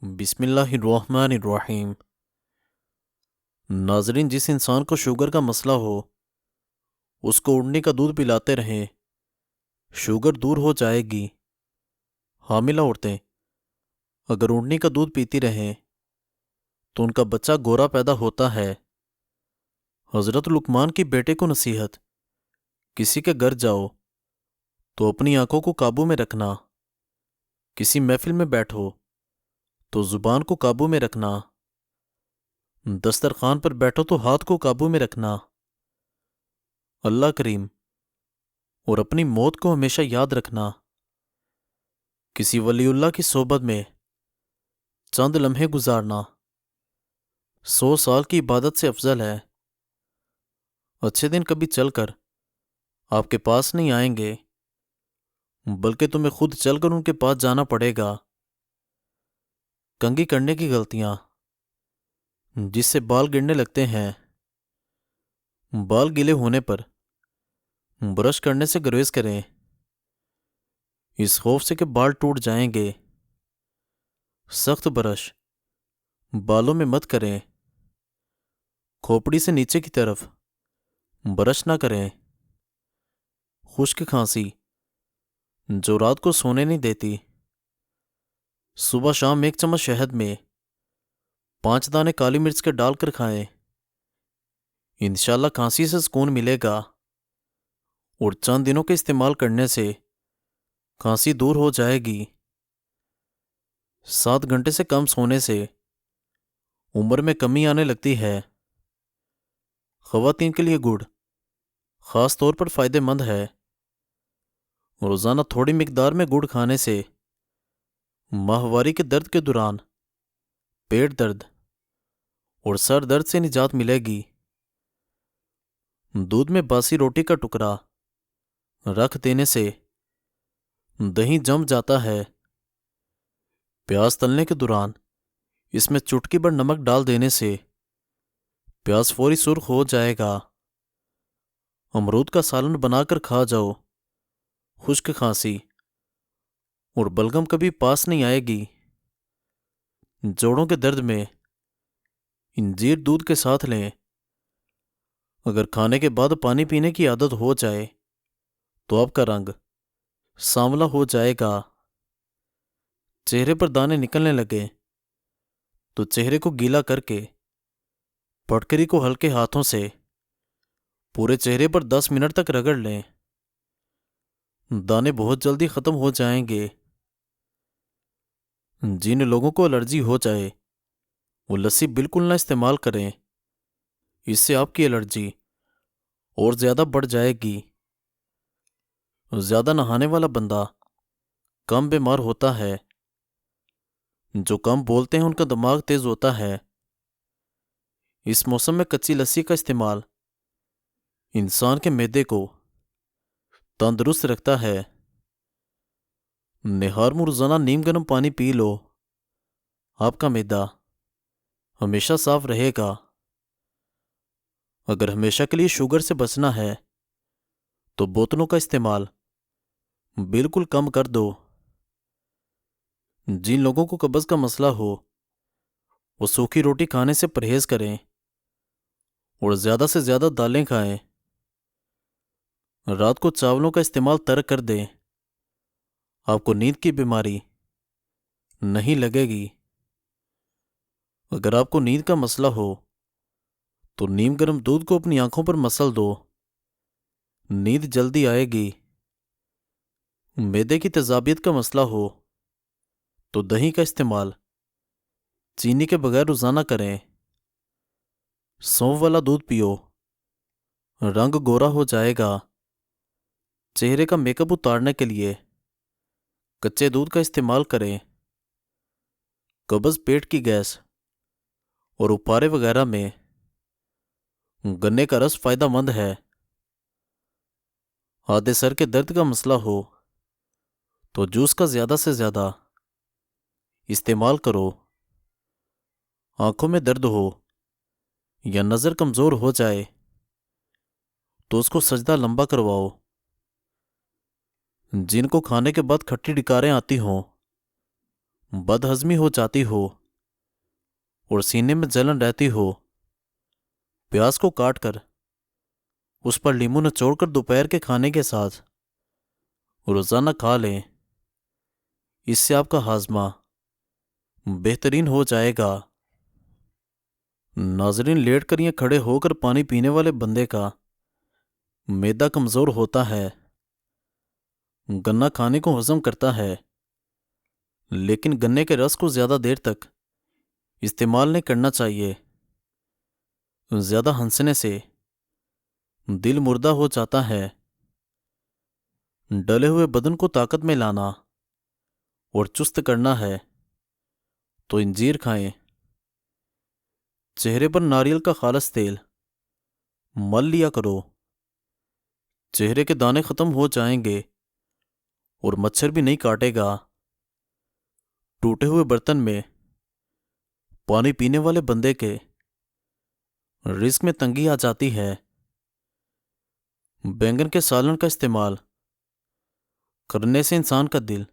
بسم اللہ الرحمن الرحیم۔ ناظرین، جس انسان کو شوگر کا مسئلہ ہو اس کو اڑنی کا دودھ پلاتے رہیں، شوگر دور ہو جائے گی۔ حاملہ عورتیں اگر اڑنی کا دودھ پیتی رہیں تو ان کا بچہ گورا پیدا ہوتا ہے۔ حضرت لقمان کی بیٹے کو نصیحت: کسی کے گھر جاؤ تو اپنی آنکھوں کو قابو میں رکھنا، کسی محفل میں بیٹھو تو زبان کو قابو میں رکھنا، دسترخوان پر بیٹھو تو ہاتھ کو قابو میں رکھنا۔ اللہ کریم اور اپنی موت کو ہمیشہ یاد رکھنا۔ کسی ولی اللہ کی صحبت میں چند لمحے گزارنا 100 سال کی عبادت سے افضل ہے۔ اچھے دن کبھی چل کر آپ کے پاس نہیں آئیں گے، بلکہ تمہیں خود چل کر ان کے پاس جانا پڑے گا۔ کنگھی کرنے کی غلطیاں: جس سے بال گرنے لگتے ہیں، بال گیلے ہونے پر برش کرنے سے گریز کریں، اس خوف سے کہ بال ٹوٹ جائیں گے۔ سخت برش بالوں میں مت کریں، کھوپڑی سے نیچے کی طرف برش نہ کریں۔ خشک کھانسی جو رات کو سونے نہیں دیتی، صبح شام 1 چمچ شہد میں 5 دانے کالی مرچ کے ڈال کر کھائیں، انشاءاللہ کھانسی سے سکون ملے گا، اور چند دنوں کے استعمال کرنے سے کھانسی دور ہو جائے گی۔ 7 گھنٹے سے کم سونے سے عمر میں کمی آنے لگتی ہے۔ خواتین کے لیے گڑ خاص طور پر فائدہ مند ہے۔ روزانہ تھوڑی مقدار میں گڑ کھانے سے ماہواری کے درد کے دوران پیٹ درد اور سر درد سے نجات ملے گی۔ دودھ میں باسی روٹی کا ٹکڑا رکھ دینے سے دہی جم جاتا ہے۔ پیاز تلنے کے دوران اس میں چٹکی بھر نمک ڈال دینے سے پیاز فوری سرخ ہو جائے گا۔ امرود کا سالن بنا کر کھا جاؤ، خشک کھانسی اور بلغم کبھی پاس نہیں آئے گی۔ جوڑوں کے درد میں انجیر دودھ کے ساتھ لیں۔ اگر کھانے کے بعد پانی پینے کی عادت ہو جائے تو آپ کا رنگ سانولا ہو جائے گا۔ چہرے پر دانے نکلنے لگے تو چہرے کو گیلا کر کے پٹکری کو ہلکے ہاتھوں سے پورے چہرے پر 10 منٹ تک رگڑ لیں، دانے بہت جلدی ختم ہو جائیں گے۔ جن لوگوں کو الرجی ہو جائے وہ لسی بالکل نہ استعمال کریں، اس سے آپ کی الرجی اور زیادہ بڑھ جائے گی۔ زیادہ نہانے والا بندہ کم بیمار ہوتا ہے، جو کم بولتے ہیں ان کا دماغ تیز ہوتا ہے۔ اس موسم میں کچی لسی کا استعمال انسان کے معدے کو تندرست رکھتا ہے۔ نہار میں روزانہ نیم گرم پانی پی لو، آپ کا معدہ ہمیشہ صاف رہے گا۔ اگر ہمیشہ کے لیے شوگر سے بچنا ہے تو بوتلوں کا استعمال بالکل کم کر دو۔ جن لوگوں کو قبض کا مسئلہ ہو وہ سوکھی روٹی کھانے سے پرہیز کریں اور زیادہ سے زیادہ دالیں کھائیں۔ رات کو چاولوں کا استعمال ترک کر دیں، آپ کو نیند کی بیماری نہیں لگے گی۔ اگر آپ کو نیند کا مسئلہ ہو تو نیم گرم دودھ کو اپنی آنکھوں پر مسل دو، نیند جلدی آئے گی۔ معدے کی تیزابیت کا مسئلہ ہو تو دہی کا استعمال چینی کے بغیر روزانہ کریں۔ سونف والا دودھ پیو، رنگ گورا ہو جائے گا۔ چہرے کا میک اپ اتارنے کے لیے کچے دودھ کا استعمال کریں۔ قبض، پیٹ کی گیس اور اپارے وغیرہ میں گنے کا رس فائدہ مند ہے۔ آدھے سر کے درد کا مسئلہ ہو تو جوس کا زیادہ سے زیادہ استعمال کرو۔ آنکھوں میں درد ہو یا نظر کمزور ہو جائے تو اس کو سجدہ لمبا کرواؤ۔ جن کو کھانے کے بعد کھٹی ڈکاریں آتی ہوں बद हजमी हो जाती हो और सीने में जलन रहती हो, प्याज को काट कर उस पर नींबू निचोड़कर दोपहर के खाने के साथ रोजाना खा लें। इससे आपका हाजमा बेहतरीन हो जाएगा। नाजरीन, लेट कर या खड़े होकर पानी पीने वाले बंदे का मैदा कमज़ोर होता है। गन्ना खाने को हजम करता है, लेकिन गन्ने के रस को ज़्यादा देर तक इस्तेमाल नहीं करना चाहिए। ज़्यादा हंसने से दिल मुर्दा हो जाता है। डले हुए बदन को ताकत में लाना और चुस्त करना है तो इंजीर खाएं। चेहरे पर नारियल का खालिस तेल मल लिया करो। चेहरे के दाने ख़त्म हो जाएंगे और मच्छर भी नहीं काटेगा। टूटे हुए बर्तन में पानी पीने वाले बंदे के रिस्क में तंगी आ जाती है। बैंगन के सालन का इस्तेमाल करने से इंसान का दिल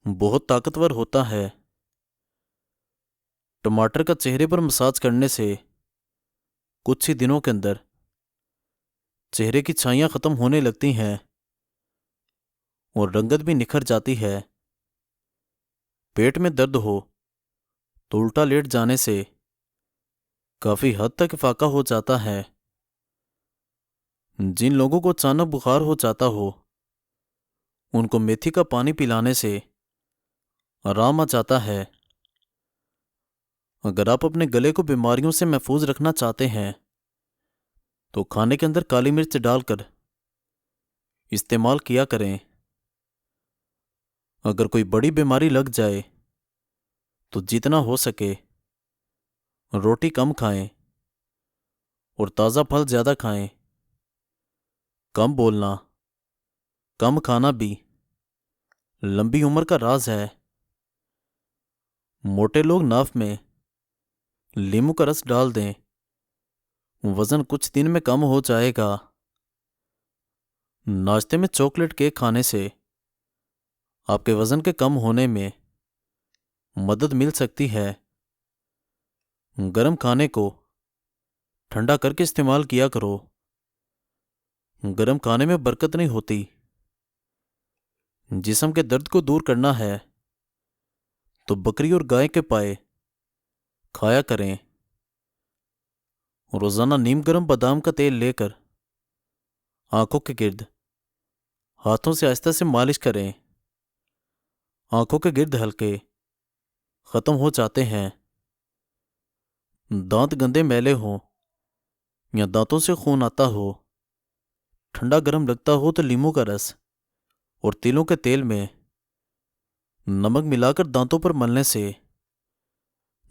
बहुत ताकतवर होता है। टमाटर का चेहरे पर मसाज करने से कुछ ही दिनों के अंदर चेहरे की छाइयाँ ख़त्म होने लगती हैं और रंगत भी निखर जाती है। पेट में दर्द हो तो उल्टा लेट जाने से काफ़ी हद तक फाका हो जाता है। जिन लोगों को अचानक बुखार हो जाता हो, उनको मेथी का पानी पिलाने से आराम आ जाता है। अगर आप अपने गले को बीमारियों से महफूज रखना चाहते हैं तो खाने के अंदर काली मिर्च डालकर इस्तेमाल किया करें। अगर कोई बड़ी बीमारी लग जाए तो जितना हो सके रोटी कम खाएं और ताज़ा फल ज़्यादा खाएं। कम बोलना, कम खाना भी लंबी उम्र का राज है। मोटे लोग नाफ में नींबू का रस डाल दें, वज़न कुछ दिन में कम हो जाएगा। नाश्ते में चॉकलेट केक खाने से आपके वज़न के कम होने में मदद मिल सकती है। गर्म खाने को ठंडा करके इस्तेमाल किया करो। गर्म खाने में बरकत नहीं होती। जिस्म के दर्द को दूर करना है तो बकरी और गाय के पाए खाया करें। रोज़ाना नीम गर्म बादाम का तेल लेकर आंखों के गिर्द हाथों से आहिस्ता से मालिश करें। आंखों के गिर्द हल्के ख़त्म हो जाते हैं। दांत गंदे मैले हों या दांतों से खून आता हो, ठंडा गर्म लगता हो तो नींबू का रस और तिलों के तेल में नमक मिलाकर दांतों पर मलने से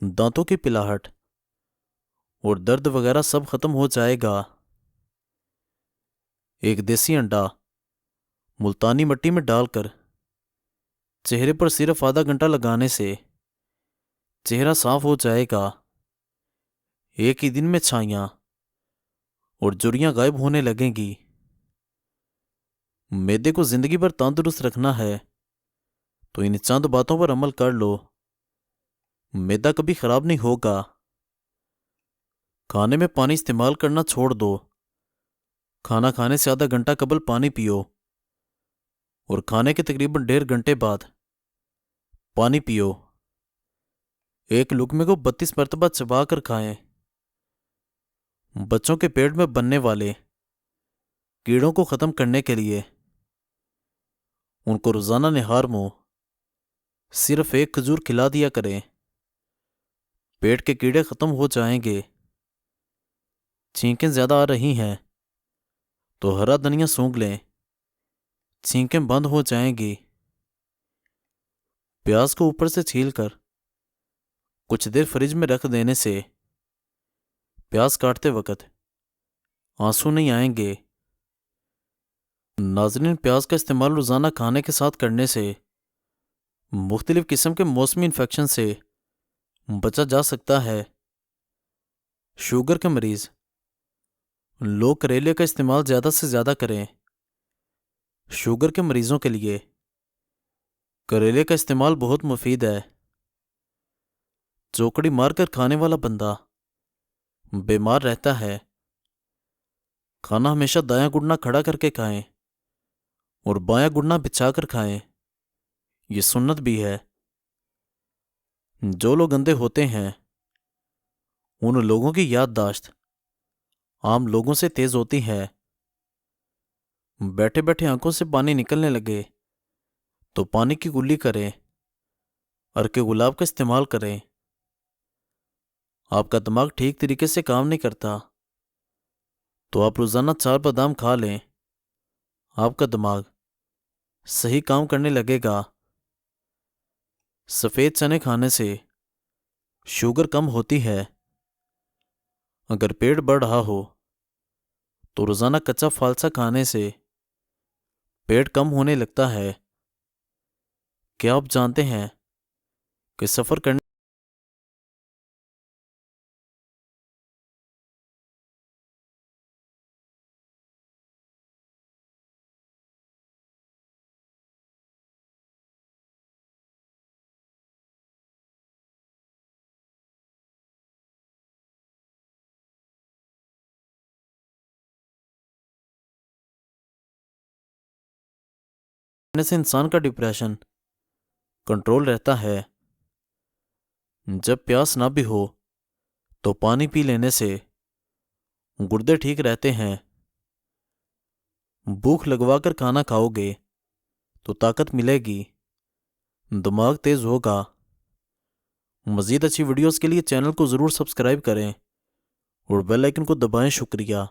दांतों की पिलाहट और दर्द वगैरह सब खत्म हो जाएगा। एक देसी अंडा मुल्तानी मिट्टी में डालकर चेहरे पर सिर्फ आधा घंटा लगाने से चेहरा साफ हो जाएगा। एक ही दिन में छाइयाँ और झुर्रियाँ गायब होने लगेंगी। मैदे को जिंदगी भर तंदुरुस्त रखना है तो इन चंद बातों पर अमल कर लो। मैदा कभी खराब नहीं होगा। खाने में पानी इस्तेमाल करना छोड़ दो। खाना खाने से आधा घंटा कबल पानी पियो और खाने के तकरीबन 1.5 घंटे बाद पानी पियो। एक लुकमे को 32 मरतबा चबा कर खाएं। बच्चों के पेट में बनने वाले कीड़ों को ख़त्म करने के लिए उनको रोज़ाना निहार मुंह सिर्फ एक खजूर खिला दिया करें। पेट के कीड़े ख़त्म हो जाएंगे। छींकें ज़्यादा आ रही हैं तो हरा धनिया सूंघ लें, छींकें बंद हो जाएंगी। प्याज को ऊपर से छीलकर कुछ देर फ्रिज में रख देने से प्याज काटते वक्त आंसू नहीं आएंगे। नाज़रीन, प्याज का इस्तेमाल रोज़ाना खाने के साथ करने से मुख्तलिफ किस्म के मौसमी इन्फेक्शन से बचा जा सकता है। शुगर के मरीज़ लोग करेले का इस्तेमाल ज़्यादा से ज़्यादा करें। शुगर के मरीज़ों के लिए करेले का इस्तेमाल बहुत मुफीद है। चौकड़ी मार कर खाने वाला बंदा बीमार रहता है। खाना हमेशा दायां गुड़ना खड़ा करके खाएं और बायां गुड़ना बिछा कर खाएं। ये सुन्नत भी है। जो लोग अंधे होते हैं उन लोगों की याददाश्त आम लोगों से तेज होती है। बैठे बैठे आंखों से पानी निकलने लगे तो पानी की गुल्ली करें, अर्के गुलाब का इस्तेमाल करें। आपका दिमाग ठीक तरीके से काम नहीं करता तो आप रोज़ाना 4 बादाम खा लें, आपका दिमाग सही काम करने लगेगा। सफ़ेद चने खाने से शुगर कम होती है। अगर पेट बढ़ रहा हो तो रोज़ाना कच्चा फालसा खाने से पेट कम होने लगता है। क्या आप जानते हैं कि सफ़र करने से इंसान का डिप्रेशन कंट्रोल रहता है। जब प्यास ना भी हो तो पानी पी लेने से गुर्दे ठीक रहते हैं। भूख लगवाकर खाना खाओगे तो ताकत मिलेगी, दिमाग तेज होगा। मज़ीद अच्छी वीडियोस के लिए चैनल को ज़रूर सब्सक्राइब करें और बेल आइकन को दबाएं। शुक्रिया।